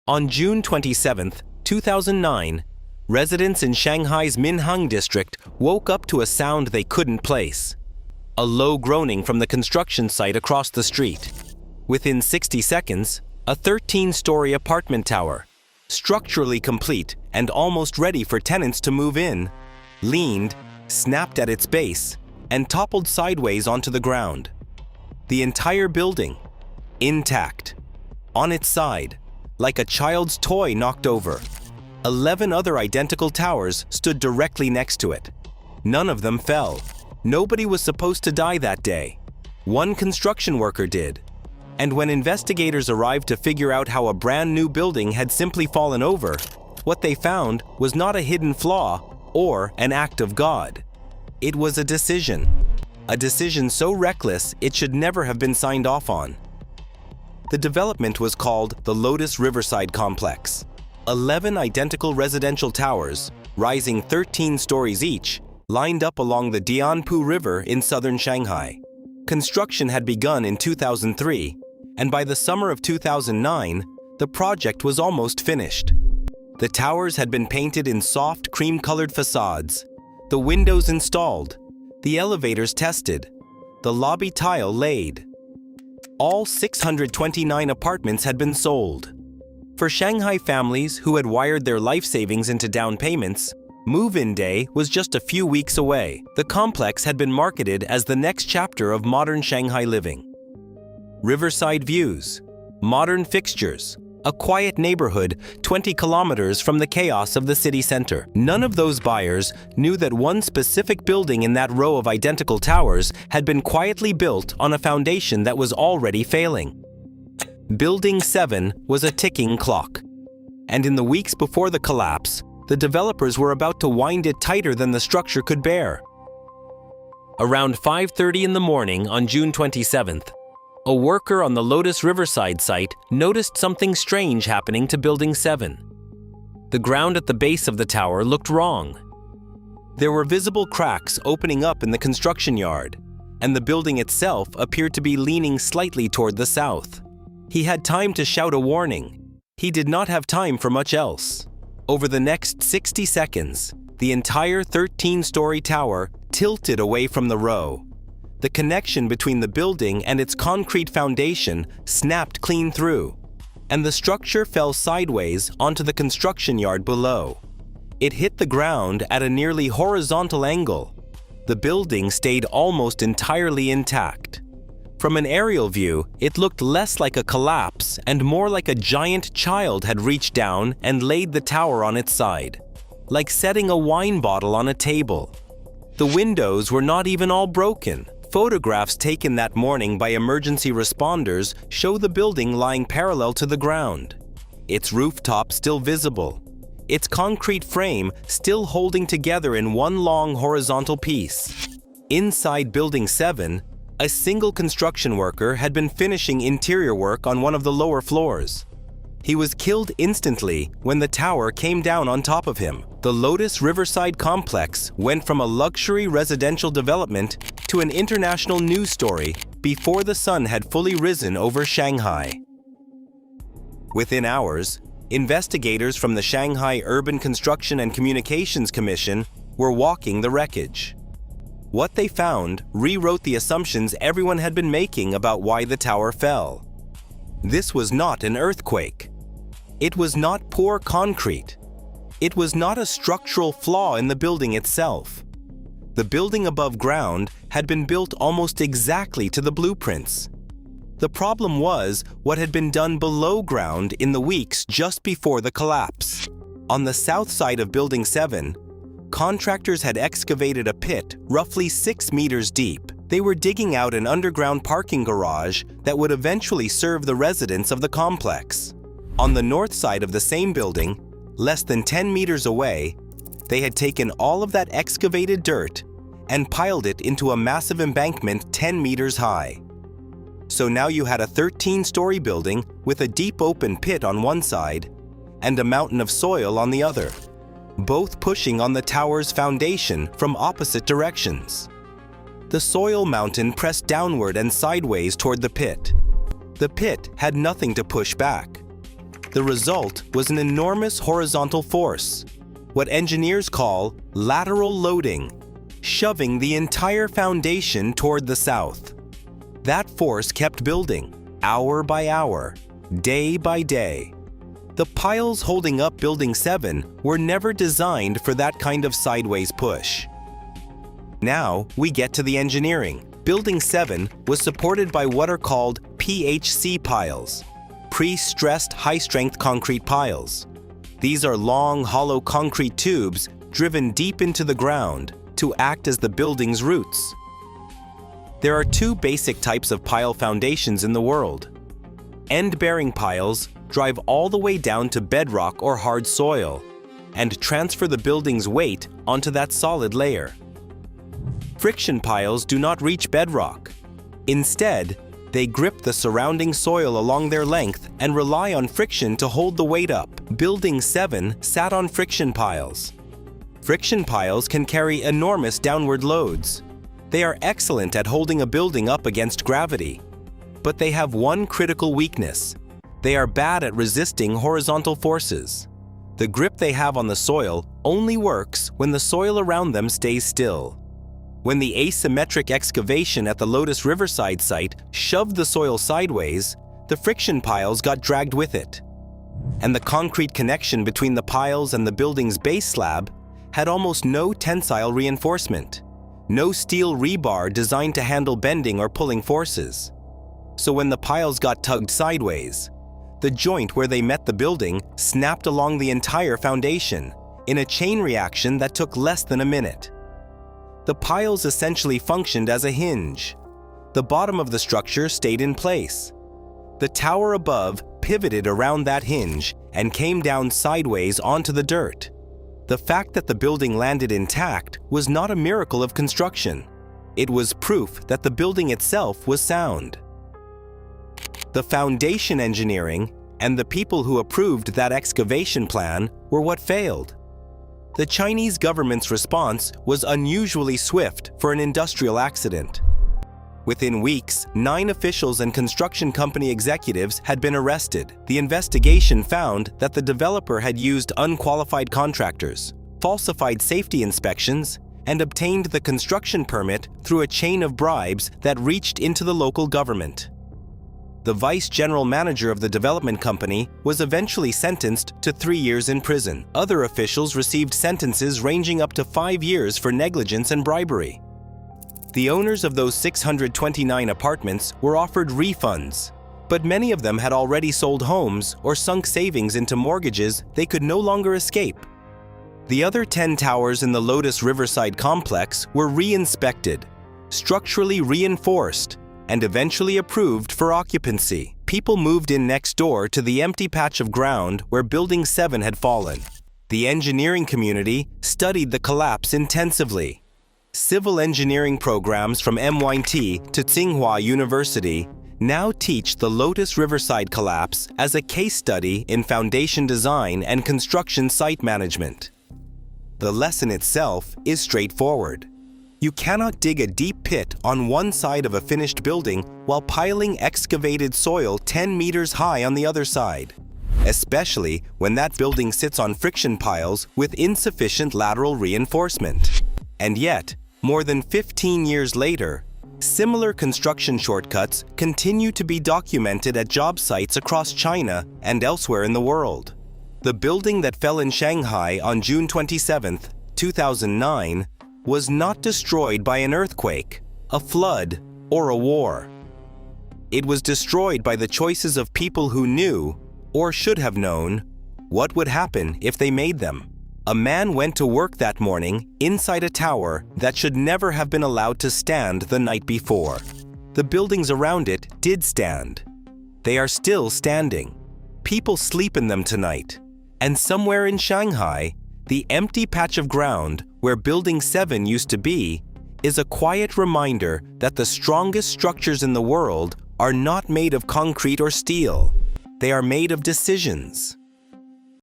On June 27, 2009, residents in Shanghai's Minhang district woke up to a sound they couldn't place. A low groaning from the construction site across the street. Within 60 seconds, a 13-story apartment tower, structurally complete and almost ready for tenants to move in, leaned, snapped at its base, and toppled sideways onto the ground. The entire building, intact, on its side, like a child's toy knocked over. 11 other identical towers stood directly next to it. None of them fell. Nobody was supposed to die that day. One construction worker did. And when investigators arrived to figure out how a brand new building had simply fallen over, what they found was not a hidden flaw or an act of God. It was a decision so reckless it should never have been signed off on. The development was called the Lotus Riverside Complex. 11 identical residential towers, rising 13 stories each, lined up along the Dianpu River in southern Shanghai. Construction had begun in 2003, and by the summer of 2009, the project was almost finished. The towers had been painted in soft cream-colored facades, the windows installed, the elevators tested, the lobby tile laid. All 629 apartments had been sold. For Shanghai families who had wired their life savings into down payments, move-in day was just a few weeks away. The complex had been marketed as the next chapter of modern Shanghai living. Riverside views, modern fixtures, a quiet neighborhood 20 kilometers from the chaos of the city center. None of those buyers knew that one specific building in that row of identical towers had been quietly built on a foundation that was already failing. Building 7 was a ticking clock, and in the weeks before the collapse, the developers were about to wind it tighter than the structure could bear. Around 5:30 in the morning on June 27th, a worker on the Lotus Riverside site noticed something strange happening to Building 7. The ground at the base of the tower looked wrong. There were visible cracks opening up in the construction yard, and the building itself appeared to be leaning slightly toward the south. He had time to shout a warning. He did not have time for much else. Over the next 60 seconds, the entire 13-story tower tilted away from the row. The connection between the building and its concrete foundation snapped clean through, and the structure fell sideways onto the construction yard below. It hit the ground at a nearly horizontal angle. The building stayed almost entirely intact. From an aerial view, it looked less like a collapse and more like a giant child had reached down and laid the tower on its side, like setting a wine bottle on a table. The windows were not even all broken. Photographs taken that morning by emergency responders show the building lying parallel to the ground, its rooftop still visible, its concrete frame still holding together in one long horizontal piece. Inside Building 7, a single construction worker had been finishing interior work on one of the lower floors. He was killed instantly when the tower came down on top of him. The Lotus Riverside Complex went from a luxury residential development to an international news story before the sun had fully risen over Shanghai. Within hours, investigators from the Shanghai Urban Construction and Communications Commission were walking the wreckage. What they found rewrote the assumptions everyone had been making about why the tower fell. This was not an earthquake. It was not poor concrete. It was not a structural flaw in the building itself. The building above ground had been built almost exactly to the blueprints. The problem was what had been done below ground in the weeks just before the collapse. On the south side of Building 7, contractors had excavated a pit roughly 6 meters deep. They were digging out an underground parking garage that would eventually serve the residents of the complex. On the north side of the same building, less than 10 meters away, they had taken all of that excavated dirt and piled it into a massive embankment 10 meters high. So now you had a 13-story building with a deep open pit on one side and a mountain of soil on the other, both pushing on the tower's foundation from opposite directions. The soil mountain pressed downward and sideways toward the pit. The pit had nothing to push back. The result was an enormous horizontal force, what engineers call lateral loading, shoving the entire foundation toward the south. That force kept building, hour by hour, day by day. The piles holding up Building 7 were never designed for that kind of sideways push. Now we get to the engineering. Building 7 was supported by what are called PHC piles, pre-stressed high-strength concrete piles. These are long, hollow concrete tubes driven deep into the ground to act as the building's roots. There are two basic types of pile foundations in the world. End-bearing piles drive all the way down to bedrock or hard soil and transfer the building's weight onto that solid layer. Friction piles do not reach bedrock. Instead, they grip the surrounding soil along their length and rely on friction to hold the weight up. Building 7 sat on friction piles. Friction piles can carry enormous downward loads. They are excellent at holding a building up against gravity. But they have one critical weakness. They are bad at resisting horizontal forces. The grip they have on the soil only works when the soil around them stays still. When the asymmetric excavation at the Lotus Riverside site shoved the soil sideways, the friction piles got dragged with it. And the concrete connection between the piles and the building's base slab had almost no tensile reinforcement, no steel rebar designed to handle bending or pulling forces. So when the piles got tugged sideways, the joint where they met the building snapped along the entire foundation in a chain reaction that took less than a minute. The piles essentially functioned as a hinge. The bottom of the structure stayed in place. The tower above pivoted around that hinge and came down sideways onto the dirt. The fact that the building landed intact was not a miracle of construction. It was proof that the building itself was sound. The foundation engineering and the people who approved that excavation plan were what failed. The Chinese government's response was unusually swift for an industrial accident. Within weeks, 9 officials and construction company executives had been arrested. The investigation found that the developer had used unqualified contractors, falsified safety inspections, and obtained the construction permit through a chain of bribes that reached into the local government. The vice general manager of the development company was eventually sentenced to 3 years in prison. Other officials received sentences ranging up to 5 years for negligence and bribery. The owners of those 629 apartments were offered refunds, but many of them had already sold homes or sunk savings into mortgages they could no longer escape. The other 10 towers in the Lotus Riverside complex were re-inspected, structurally reinforced, and eventually approved for occupancy. People moved in next door to the empty patch of ground where Building 7 had fallen. The engineering community studied the collapse intensively. Civil engineering programs from MIT to Tsinghua University now teach the Lotus Riverside collapse as a case study in foundation design and construction site management. The lesson itself is straightforward. You cannot dig a deep pit on one side of a finished building while piling excavated soil 10 meters high on the other side, especially when that building sits on friction piles with insufficient lateral reinforcement. And yet, more than 15 years later, similar construction shortcuts continue to be documented at job sites across China and elsewhere in the world. The building that fell in Shanghai on June 27, 2009, was not destroyed by an earthquake, a flood, or a war. It was destroyed by the choices of people who knew, or should have known, what would happen if they made them. A man went to work that morning inside a tower that should never have been allowed to stand the night before. The buildings around it did stand. They are still standing. People sleep in them tonight. And somewhere in Shanghai, the empty patch of ground where Building 7 used to be is a quiet reminder that the strongest structures in the world are not made of concrete or steel. They are made of decisions.